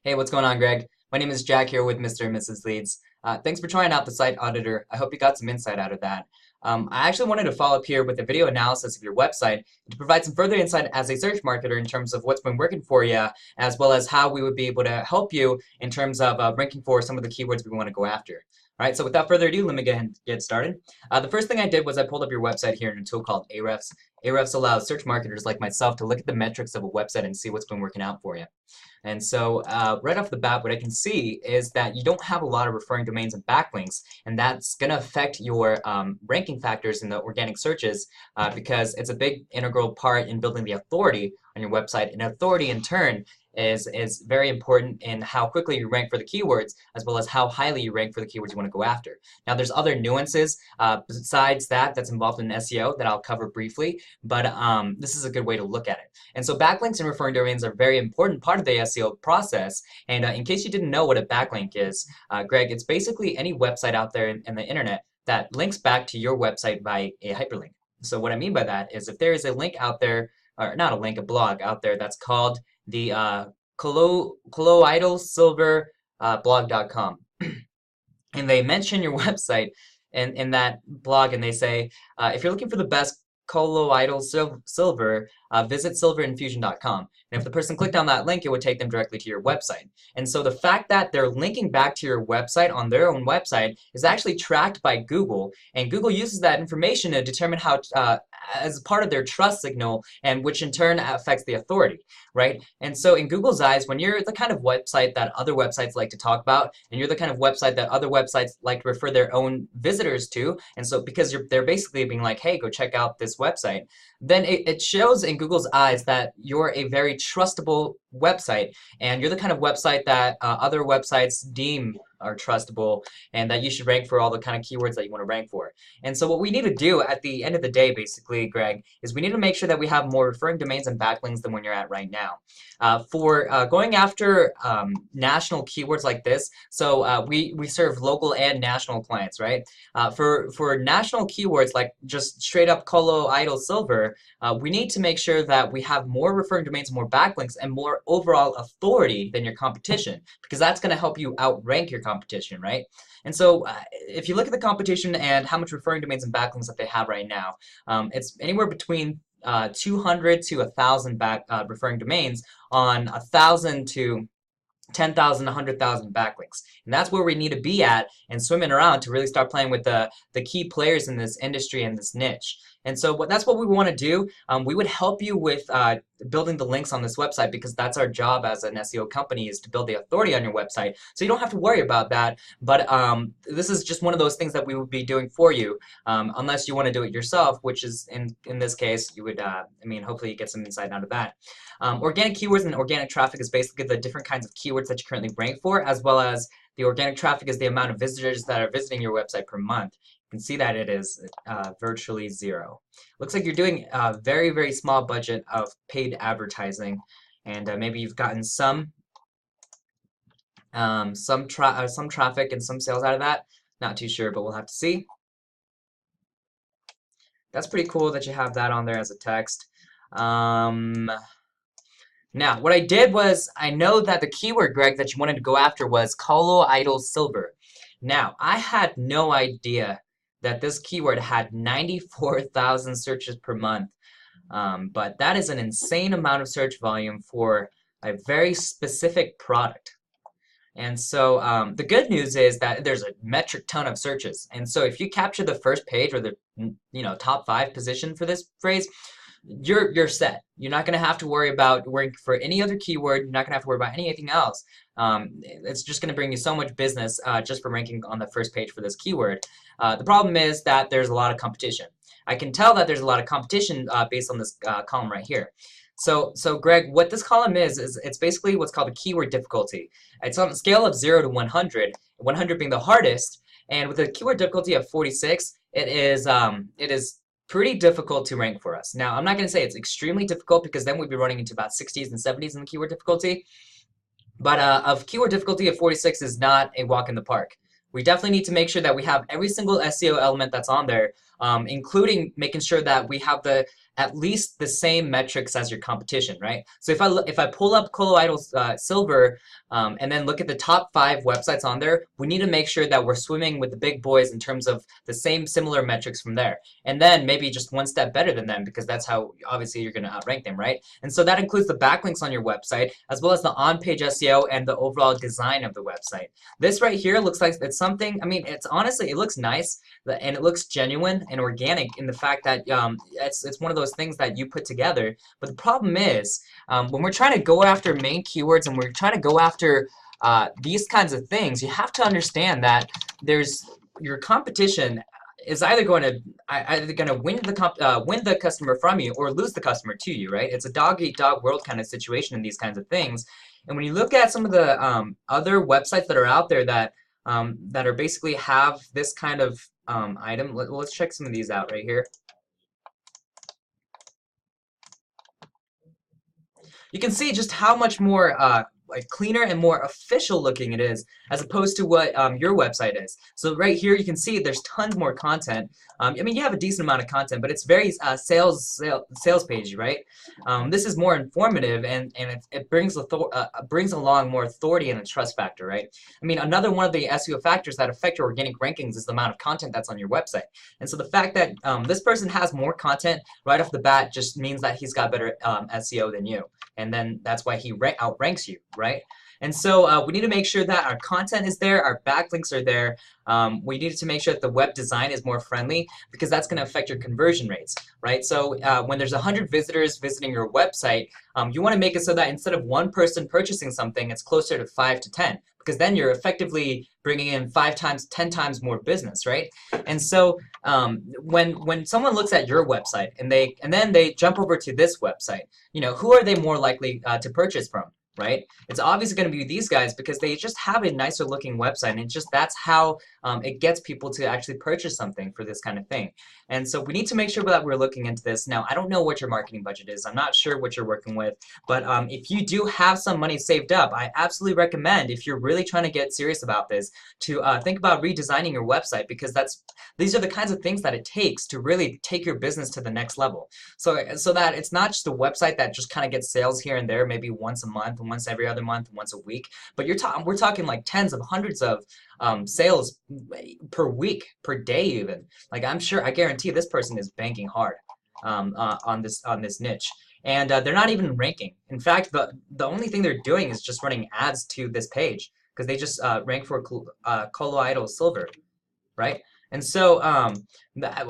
Hey, what's going on, Greg? My name is Jack here with Mr. and Mrs. Leads. Thanks for trying out the site auditor. I hope you got some insight out of that. I actually wanted to follow up here with a video analysis of your website to provide some further insight as a search marketer in terms of what's been working for you, as well as how we would be able to help you in terms of ranking for some of the keywords we want to go after. All right, so without further ado, let me get started. The first thing I did was I pulled up your website here in a tool called Ahrefs. Ahrefs allows search marketers like myself to look at the metrics of a website and see what's been working out for you. And so right off the bat, what I can see is that you don't have a lot of referring domains and backlinks, and that's going to affect your ranking factors in the organic searches because it's a big integral part in building the authority on your website. And authority, in turn, is very important in how quickly you rank for the keywords, as well as how highly you rank for the keywords you want to go after. Now, there's other nuances besides that's involved in SEO that I'll cover briefly, but this is a good way to look at it. And so backlinks and referring domains are a very important part of the SEO process. And in case you didn't know what a backlink is, Greg, it's basically any website out there in the internet that links back to your website by a hyperlink. So what I mean by that is if there is a link out there, or not a link, a blog out there that's called the colloidal silver blog.com, and they mention your website in that blog, and they say, if you're looking for the best colloidal silver, visit silverinfusion.com. And if the person clicked on that link, it would take them directly to your website. And so the fact that they're linking back to your website on their own website is actually tracked by Google, and Google uses that information to determine how, as part of their trust signal, and which in turn affects the authority, right? And so in Google's eyes, when you're the kind of website that other websites like to talk about, and you're the kind of website that other websites like to refer their own visitors to, and so because they're basically being like, hey, go check out this website, then it shows in Google's eyes that you're a very trustable website, and you're the kind of website that other websites deem are trustable, and that you should rank for all the kind of keywords that you want to rank for. And so what we need to do at the end of the day, basically, Greg, is we need to make sure that we have more referring domains and backlinks than when you're at right now. For going after national keywords like this, so we serve local and national clients, right? For national keywords like just straight up colloidal silver, we need to make sure that we have more referring domains, more backlinks, and more overall authority than your competition, because that's going to help you outrank your competition, right? And so if you look at the competition and how much referring domains and backlinks that they have right now, it's anywhere between 200 to 1,000 referring domains on 1,000 to 10,000, 100,000 backlinks. And that's where we need to be at and swimming around to really start playing with the key players in this industry and this niche. And so that's what we want to do. We would help you with building the links on this website, because that's our job as an SEO company, is to build the authority on your website. So you don't have to worry about that. But this is just one of those things that we would be doing for you, unless you want to do it yourself, which is in this case, you would, I mean, hopefully you get some insight out of that. Organic keywords and organic traffic is basically the different kinds of keywords that you currently rank for, as well as the organic traffic is the amount of visitors that are visiting your website per month. You can see that it is virtually zero. Looks like you're doing a very, very small budget of paid advertising, and maybe you've gotten some traffic and some sales out of that. Not too sure, but we'll have to see. That's pretty cool that you have that on there as a text. Now, what I did was, I know that the keyword, Greg, that you wanted to go after was colloidal silver. Now, I had no idea that this keyword had 94,000 searches per month, but that is an insane amount of search volume for a very specific product. And so the good news is that there's a metric ton of searches. And so if you capture the first page or the top 5 position for this phrase, you're set. You're not going to have to worry about ranking for any other keyword. You're not going to have to worry about anything else. It's just going to bring you so much business just for ranking on the first page for this keyword. The problem is that there's a lot of competition. I can tell that there's a lot of competition based on this column right here. So Greg, what this column is it's basically what's called a keyword difficulty. It's on a scale of 0 to 100, 100 being the hardest, and with a keyword difficulty of 46, it is pretty difficult to rank for us. Now, I'm not going to say it's extremely difficult, because then we'd be running into about 60s and 70s in the keyword difficulty. But a keyword difficulty of 46 is not a walk in the park. We definitely need to make sure that we have every single SEO element that's on there, including making sure that we have the at least the same metrics as your competition, right? So if I pull up colloidal silver and then look at the top 5 websites on there, we need to make sure that we're swimming with the big boys in terms of the same similar metrics from there. And then maybe just one step better than them, because that's how obviously you're going to outrank them, right? And so that includes the backlinks on your website, as well as the on-page SEO and the overall design of the website. This right here looks like it's something, I mean, it's honestly, it looks nice and it looks genuine and organic in the fact that it's one of those things that you put together. But the problem is, when we're trying to go after main keywords and we're trying to go after these kinds of things, you have to understand that there's your competition is either going to win the customer from you or lose the customer to you, right? It's a dog eat dog world kind of situation in these kinds of things. And when you look at some of the other websites that are out there that are basically have this kind of item, let's check some of these out right here. You can see just how much more like cleaner and more official looking it is as opposed to what your website is. So right here you can see there's tons more content. I mean, you have a decent amount of content, but it's very sales page, right? This is more informative and it brings along more authority and a trust factor, right? I mean, another one of the SEO factors that affect your organic rankings is the amount of content that's on your website. And so the fact that this person has more content right off the bat just means that he's got better SEO than you. And then that's why he outranks you, right? And so we need to make sure that our content is there, our backlinks are there. We need to make sure that the web design is more friendly because that's going to affect your conversion rates, right? So when there's 100 visitors visiting your website, you want to make it so that instead of one person purchasing something, it's closer to 5 to 10, because then you're effectively bringing in 5 times, 10 times more business, right? And so when someone looks at your website and then they jump over to this website, you know, who are they more likely to purchase from? Right? It's obviously going to be these guys because they just have a nicer looking website, and it's just that's how it gets people to actually purchase something for this kind of thing. And so we need to make sure that we're looking into this. Now, I don't know what your marketing budget is. I'm not sure what you're working with, but if you do have some money saved up, I absolutely recommend, if you're really trying to get serious about this, to think about redesigning your website, because these are the kinds of things that it takes to really take your business to the next level. So that it's not just a website that just kind of gets sales here and there, maybe once a month, once every other month, once a week, but we're talking like tens of hundreds of sales per week, per day even. Like I guarantee this person is banking hard on this niche, and they're not even ranking. In fact, the only thing they're doing is just running ads to this page because they just rank for colloidal silver, right? And so, I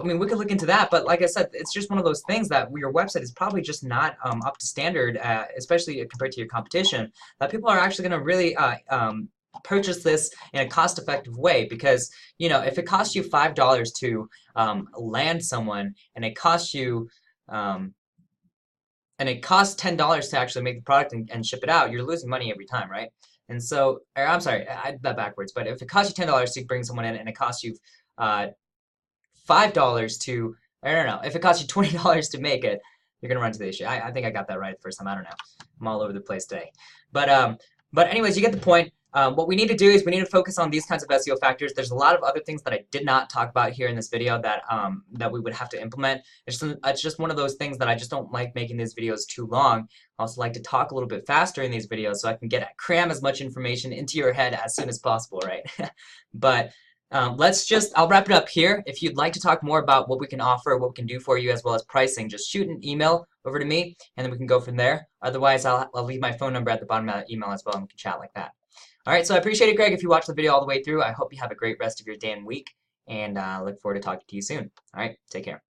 mean, we could look into that, but like I said, it's just one of those things that your website is probably just not up to standard, especially compared to your competition, that people are actually going to really purchase this in a cost-effective way, because, you know, if it costs you $5 to land someone, and it costs you and it costs $10 to actually make the product and ship it out, you're losing money every time, right? And so, or, I'm sorry, I did that backwards, but if it costs you $10 to bring someone in and it costs you $5 to, I don't know, if it costs you $20 to make it, you're gonna run into the issue. I think I got that right the first time. I don't know. I'm all over the place today. But anyways, you get the point. What we need to do is we need to focus on these kinds of SEO factors. There's a lot of other things that I did not talk about here in this video that that we would have to implement. It's just one of those things that I just don't like making these videos too long. I also like to talk a little bit faster in these videos so I can cram as much information into your head as soon as possible, right? But I'll wrap it up here. If you'd like to talk more about what we can offer, what we can do for you, as well as pricing, just shoot an email over to me, and then we can go from there. Otherwise, I'll leave my phone number at the bottom of that email as well, and we can chat like that. All right, so I appreciate it, Greg, if you watched the video all the way through. I hope you have a great rest of your day and week, and look forward to talking to you soon. All right, take care.